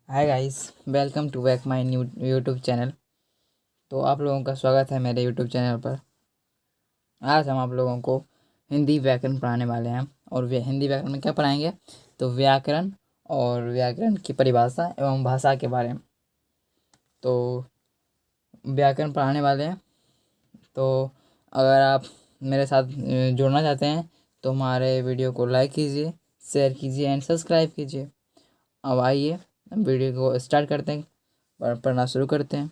Hi guys, welcome to back my new YouTube channel. तो आप लोगों का स्वागत है मेरे यूट्यूब चैनल पर। आज हम आप लोगों को हिंदी व्याकरण पढ़ाने वाले हैं। और हिंदी व्याकरण में क्या पढ़ाएंगे? तो व्याकरण और व्याकरण की परिभाषा एवं भाषा के बारे में। तो व्याकरण पढ़ाने वाले हैं। तो अगर आप मेरे साथ जुड़ना चाहते हैं तो हमारे वीडियो को लाइक कीजिए, शेयर कीजिए एंड सब्सक्राइब कीजिए। अब आइए वीडियो को स्टार्ट करते हैं, पढ़ना शुरू करते हैं।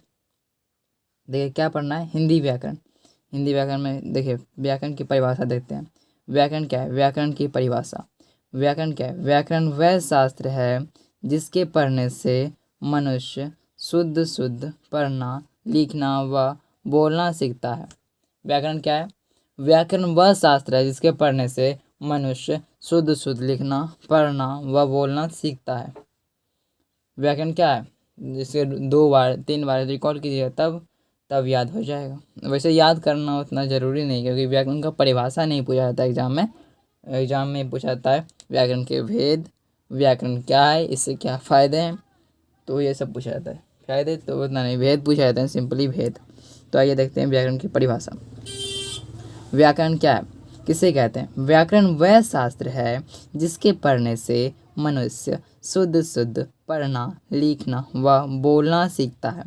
देखिए क्या पढ़ना है? हिंदी व्याकरण। हिंदी व्याकरण में देखिए व्याकरण की परिभाषा देखते हैं। व्याकरण क्या है? व्याकरण की परिभाषा। व्याकरण क्या है? व्याकरण वह शास्त्र है जिसके पढ़ने से मनुष्य शुद्ध शुद्ध पढ़ना, लिखना व बोलना सीखता है। व्याकरण क्या है? व्याकरण वह शास्त्र है जिसके पढ़ने से मनुष्य शुद्ध शुद्ध लिखना, पढ़ना व बोलना सीखता है। व्याकरण क्या है? जिसे 2 बार 3 बार रिकॉर्ड कीजिएगा तब याद हो जाएगा। वैसे याद करना उतना ज़रूरी नहीं, क्योंकि व्याकरण का परिभाषा नहीं पूछा जाता एग्जाम में पूछा जाता है व्याकरण के भेद, व्याकरण क्या है, इससे क्या फ़ायदे हैं, तो ये सब पूछा जाता है। फायदे तो उतना नहीं, भेद पूछा जाता है, सिंपली भेद। तो आइए देखते हैं व्याकरण की परिभाषा। व्याकरण क्या है, किसे कहते हैं? व्याकरण वह शास्त्र है जिसके पढ़ने से मनुष्य शुद्ध शुद्ध पढ़ना, लिखना व बोलना सीखता है।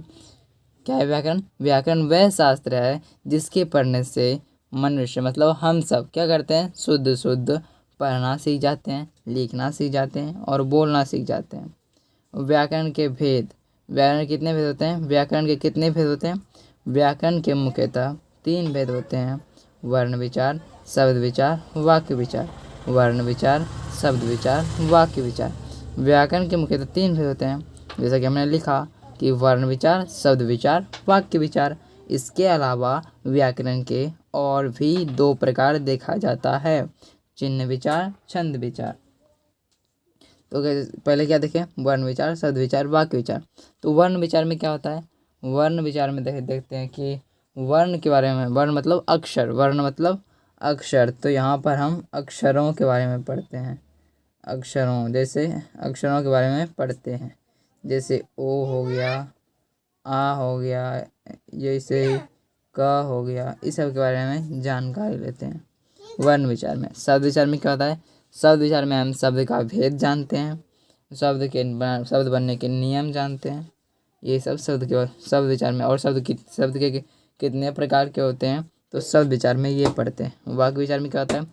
क्या है व्याकरण? व्याकरण वह शास्त्र है जिसके पढ़ने से मनुष्य मतलब हम सब क्या करते हैं? शुद्ध शुद्ध पढ़ना सीख जाते हैं, लिखना सीख जाते हैं और बोलना सीख जाते हैं। व्याकरण के भेद। व्याकरण कितने भेद होते हैं? व्याकरण के कितने भेद होते हैं? व्याकरण के मुख्यतः 3 भेद होते हैं: वर्ण विचार, शब्द विचार, वाक्य विचार। वर्ण विचार, शब्द विचार, वाक्य विचार। व्याकरण के मुख्यतः 3 भेद होते हैं, जैसा कि हमने लिखा कि वर्ण विचार, शब्द विचार, वाक्य विचार। इसके अलावा व्याकरण के और भी 2 प्रकार देखा जाता है: चिन्ह विचार, छंद विचार। तो पहले क्या देखें? वर्ण विचार, शब्द विचार, वाक्य विचार। तो वर्ण विचार में क्या होता है? वर्ण विचार में देखते हैं कि वर्ण के बारे में। वर्ण मतलब अक्षर, वर्ण मतलब अक्षर। तो यहाँ पर हम अक्षरों के बारे में पढ़ते हैं। अक्षरों, जैसे अक्षरों के बारे में पढ़ते हैं, जैसे ओ हो गया, आ हो गया, जैसे क हो गया, इस सब के बारे में जानकारी लेते हैं वर्ण विचार में। शब्द विचार में क्या होता है? शब्द विचार में हम शब्द का भेद जानते हैं, शब्द बनने के नियम जानते हैं। ये सब शब्द विचार में। और शब्द के कितने प्रकार के होते हैं, तो शब्द विचार में ये पढ़ते हैं। वाक्य विचार में क्या होता है?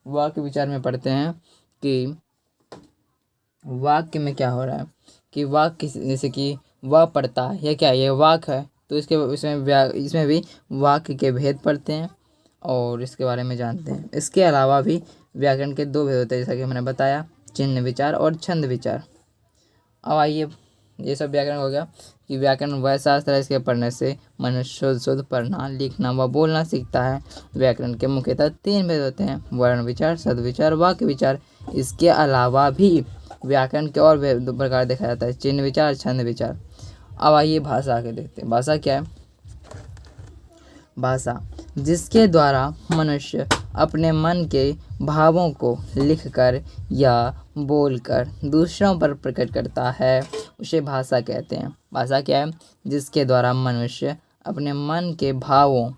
वाक्य विचार में पढ़ते हैं कि वाक्य में क्या हो रहा है, कि वाक्य जैसे कि वह पढ़ता है, यह क्या है? ये वाक्य है, तो इसमें भी वाक्य के भेद पढ़ते हैं और इसके बारे में जानते हैं। इसके अलावा भी व्याकरण के 2 भेद होते हैं, जैसा कि मैंने बताया, चिन्ह विचार और छंद विचार। अब आइए, ये सब व्याकरण हो गया कि व्याकरण वह शास्त्र है इसके पढ़ने से मनुष्य शुद्ध पढ़ना, लिखना व बोलना सीखता है। व्याकरण के मुख्यतः 3 भेद होते हैं: वर्ण विचार, शब्द विचार, वाक्य विचार। इसके अलावा भी व्याकरण के और 2 प्रकार देखा जाता है: चिन्ह विचार, छंद विचार। अब आइए भाषा के देखते हैं। भाषा क्या है? भाषा जिसके द्वारा मनुष्य अपने मन के भावों को लिखकर या बोलकर दूसरों पर प्रकट करता है, उसे भाषा कहते हैं। भाषा क्या है? जिसके द्वारा मनुष्य अपने मन के भावों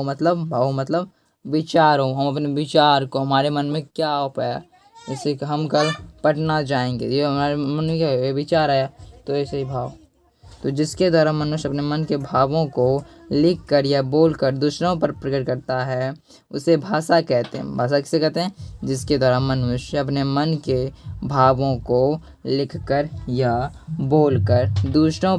मतलब विचारों, हम अपने विचार को, हमारे मन में क्या हो पाया, जैसे कि हम कल पटना जाएंगे, ये हमारे मन में क्या है? विचार आया, तो ऐसे ही भाव। तो जिसके द्वारा मनुष्य अपने मन के भावों को लिख कर या बोल कर दूसरों पर प्रकट करता है, उसे भाषा कहते हैं। भाषा किसे कहते हैं? जिसके द्वारा मनुष्य अपने मन के भावों को लिख कर या बोल कर दूसरों